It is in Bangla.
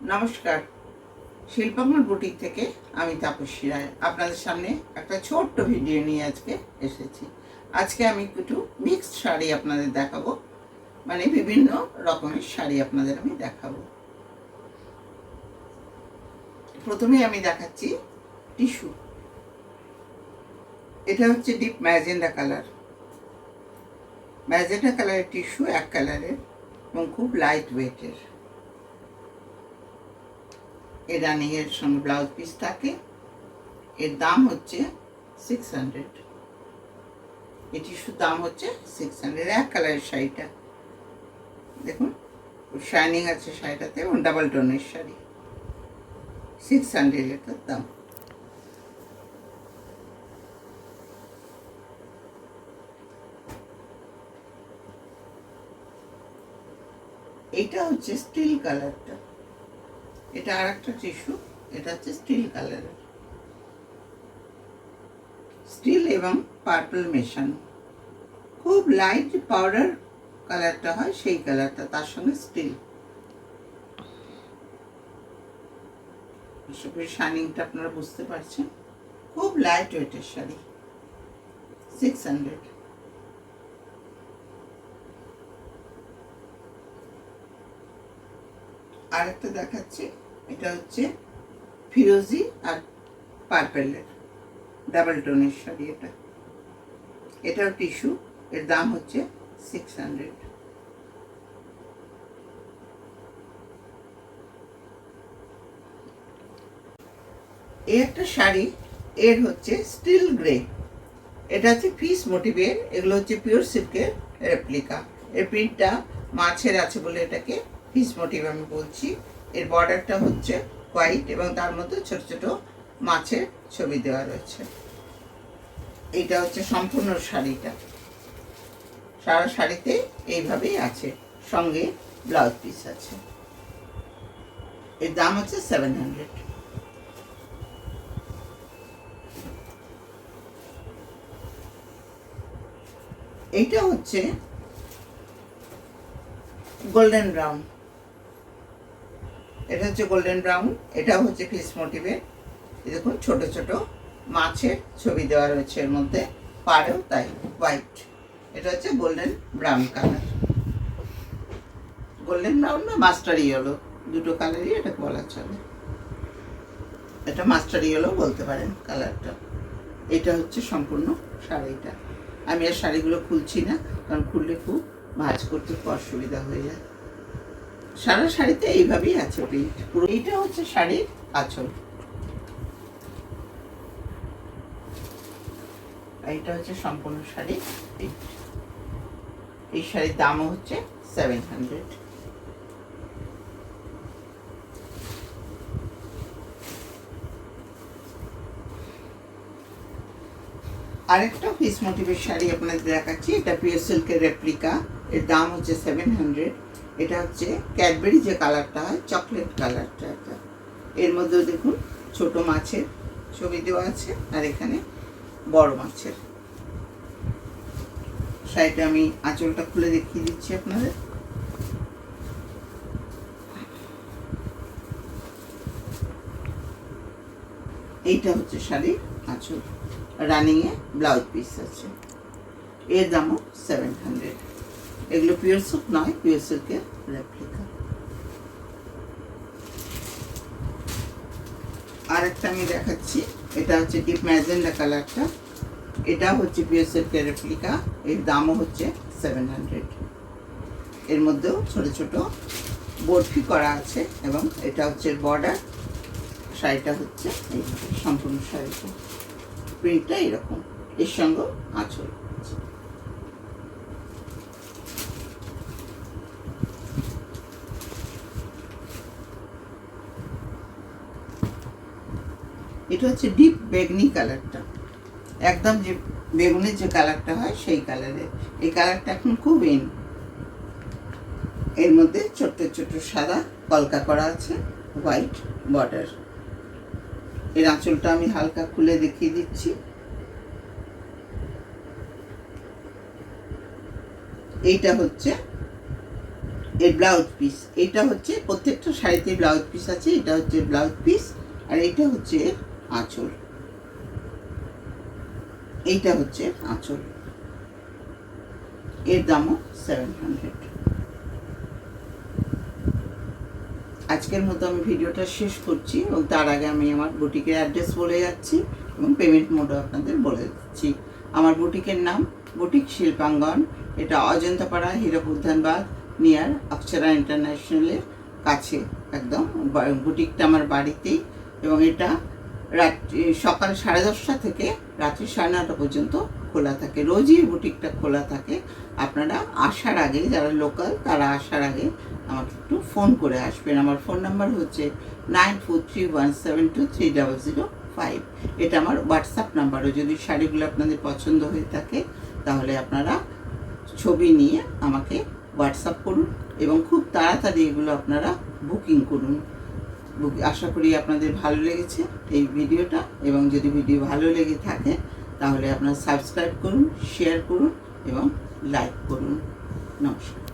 নমস্কার, শিল্পাঙ্গন বুটিক থেকে আমি তাপসী রায় আপনাদের সামনে একটা ছোট্ট ভিডিও নিয়ে আজকে এসেছি। আজকে আমি একটু মিক্সড শাড়ি আপনাদের দেখাবো, মানে বিভিন্ন রকমের শাড়ি আপনাদের আমি দেখাবো। প্রথমে আমি দেখাচ্ছি টিস্যু। এটা হচ্ছে ডিপ ম্যাজেন্ডা কালার। ম্যাজেন্ডা কালারের টিস্যু, এক কালারের এবং খুব লাইট ওয়েটের। এর রানিংয়ের সঙ্গে ব্লাউজ পিস থাকে। এর দাম হচ্ছে 600। এই টিস্যুর দাম হচ্ছে 600। এক কালারের শাড়িটা দেখুন, শাইনিং আছে শাড়িটাতে এবং ডাবল টোনের শাড়ি। 600 এটার দাম। এইটা হচ্ছে স্টিল কালারটা। এটা আর একটা টিস্যু, এটা হচ্ছে স্টিল কালারের। স্টিল এবং পার্পল মেশানো, খুব লাইট পাউডার কালারটা হয় সেই কালারটা, তার সঙ্গে স্টিল। শাইনিংটা আপনারা বুঝতে পারছেন। খুব লাইট ওয়েটের শাড়ি, 600। আর একটা দেখাচ্ছি, এটা হচ্ছে ফিরোজি আর পার্পেলের ডাবল টোনের শাড়ি। এটাও টিস্যু। এর দাম হচ্ছে 600। এই একটা শাড়ি, এর হচ্ছে স্টিল গ্রে। এটা হচ্ছে পিস মোটিভের। এগুলো হচ্ছে পিওর সিল্কের রেপ্লিকা। এর প্রিন্টটা মাছের আছে বলে এটাকে পিস মোটিভ আমি বলছি। এর বর্ডারটা হচ্ছে হোয়াইট এবং তার মধ্যে ছোট ছোট মাছের ছবি দেওয়া রয়েছে। এইটা হচ্ছে সম্পূর্ণ শাড়িটা। সারা শাড়িতে এইভাবেই আছে, সঙ্গে ব্লাউজ পিস আছে। এর দাম হচ্ছে 700। এইটা হচ্ছে গোল্ডেন ব্রাউন। এটা হচ্ছে গোল্ডেন ব্রাউন। এটা হচ্ছে পিস মোটিভের। দেখুন ছোট ছোট মাছের ছবি দেওয়া রয়েছে এর মধ্যে, পাড়েও তাই হোয়াইট। এটা হচ্ছে golden brown colour. Golden brown না মাস্টার ইয়েলো, দুটো কালারই এটাকে বলা চলে। এটা মাস্টার ইয়েলো বলতে পারেন কালারটা। এটা হচ্ছে সম্পূর্ণ শাড়িটা। আমি আর শাড়িগুলো খুলছি না, কারণ খুললে খুব ভাঁজ করতে খুব অসুবিধা হয়ে যায়। সারা শাড়িতে এইভাবেই আছে প্রিন্ট পুরো। এইটা হচ্ছে শাড়ির আঁচল। এইটা হচ্ছে সম্পূর্ণ শাড়ি। এই শাড়ির দামও হচ্ছে 700। আরেকটা পিস মোটিভের শাড়ি আপনাদের দেখাচ্ছি। এটা পিওর সিল্কের রেপ্লিকা। এর দাম হচ্ছে 700। এটা হচ্ছে ক্যাডবেরি যে কালারটা হয়, চকলেট কালারটা। এটা এর মধ্যে দেখুন ছোট মাছের ছবি দেওয়া আছে, আর এখানে বড় মাছের। শাড়িটা আমি আঁচলটা খুলে দেখিয়ে দিচ্ছি আপনাদের। এইটা হচ্ছে শাড়ির আঁচল, রানিংয়ে ব্লাউজ পিস আছে। এর দামও 700। এগুলো পিওর সিল্ক নয়, পিওর সিল্কের রেপ্লিকা। আর একটা আমি দেখাচ্ছি, এটা হচ্ছে ডিপ ম্যাজেন্ডা কালারটা। এটা হচ্ছে পিওর সিল্কের রেপ্লিকা। এর দামও হচ্ছে 700। এর মধ্যেও ছোট ছোট বরফি করা আছে এবং এটা হচ্ছে বর্ডার। শাড়িটা হচ্ছে এই সম্পূর্ণ শাড়িটা প্রিন্টটা এরকম, এর সঙ্গে আঁচল। এটা হচ্ছে ডিপ বেগনি কালারটা, একদম যে বেগুনের যে কালারটা হয় সেই কালারের। এই কালারটা এখন খুব ইন। এর মধ্যে ছোট্ট ছোট্ট সাদা কলকা করা আছে, হোয়াইট বর্ডার। এর আঁচলটা আমি হালকা খুলে দেখিয়ে দিচ্ছি। এইটা হচ্ছে এর ব্লাউজ পিস, এটা হচ্ছে প্রত্যেকটা শাড়িতে ব্লাউজ পিস আছে। এটা হচ্ছে ব্লাউজ পিস, আর এটা হচ্ছে আঁচল। এইটা হচ্ছে আঁচল। এর দামও 700। আজকের মতো আমি ভিডিওটা শেষ করছি, এবং তার আগে আমি আমার বুটিকের অ্যাড্রেস বলে যাচ্ছি এবং পেমেন্ট মোডও আপনাদের বলে দিচ্ছি। আমার বুটিকের নাম বুটিক শিল্পাঙ্গন। এটা অজন্তাপাড়া, হীরক উদ্যানবাগ, নিয়ার অক্ষরা ইন্টারন্যাশনালের কাছে একদম। বুটিকটা আমার বাড়িতেই, এবং এটা সকাল 10:30 থেকে রাত্রি 9:30 পর্যন্ত খোলা থাকে। রোজই বুটিকটা খোলা থাকে। আপনারা আসার আগে, যারা লোকাল তারা আসার আগে আমাকে একটু ফোন করে আসবেন। আমার ফোন নাম্বার হচ্ছে 9431723005। এটা আমার হোয়াটসঅ্যাপ নাম্বারও। যদি শাড়িগুলো আপনাদের পছন্দ হয়ে থাকে তাহলে আপনারা ছবি নিয়ে আমাকে হোয়াটসঅ্যাপ করুন, এবং খুব তাড়াতাড়ি এগুলো আপনারা বুকিং করুন। আশা করি আপনাদের ভালো লেগেছে এই ভিডিওটা, এবং যদি ভিডিও ভালো লেগে থাকে তাহলে আপনারা সাবস্ক্রাইব করুন, শেয়ার করুন এবং লাইক করুন। নমস্কার।